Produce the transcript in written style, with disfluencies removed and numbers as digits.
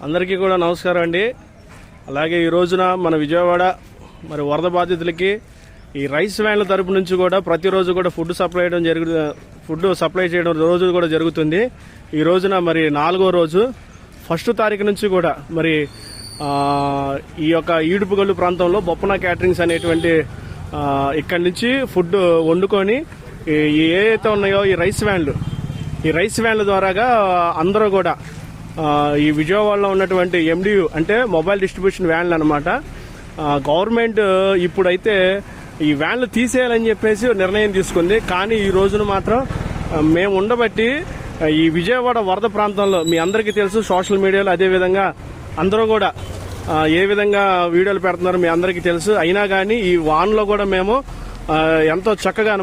అందరికీ కూడా నమస్కారం అండి. అలాగే ఈ రోజున మన విజయవాడ మరి వరద బాధితులకి ఈ రైస్ వ్యాన్ల తరపు నుంచి కూడా ప్రతిరోజు కూడా ఫుడ్ సప్లై చేయడం రోజు కూడా జరుగుతుంది. ఈ రోజున మరి 4వ రోజు 1st తారీఖు నుంచి కూడా మరి ఈ యొక్క ఈడుపుగల్లు ప్రాంతంలో బొప్పన క్యాటరింగ్స్ అనేటువంటి ఇక్కడి నుంచి ఫుడ్ వండుకొని ఏవైతే ఉన్నాయో ఈ రైస్ వ్యాన్ల ద్వారాగా అందరూ కూడా ఈ విజయవాడలో ఉన్నటువంటి MDU అంటే మొబైల్ డిస్ట్రిబ్యూషన్ వ్యాన్లు అనమాట. గవర్నమెంట్ ఇప్పుడైతే ఈ వ్యాన్లు తీసేయాలని చెప్పేసి నిర్ణయం తీసుకుంది. కానీ ఈ రోజున మాత్రం మేము ఉండబట్టి ఈ విజయవాడ వరద ప్రాంతంలో మీ అందరికీ తెలుసు, సోషల్ మీడియాలో అదేవిధంగా అందరూ కూడా ఏ విధంగా వీడియోలు పెడుతున్నారు మీ అందరికీ తెలుసు. అయినా కానీ ఈ వాన్లో కూడా మేము ఎంతో చక్కగా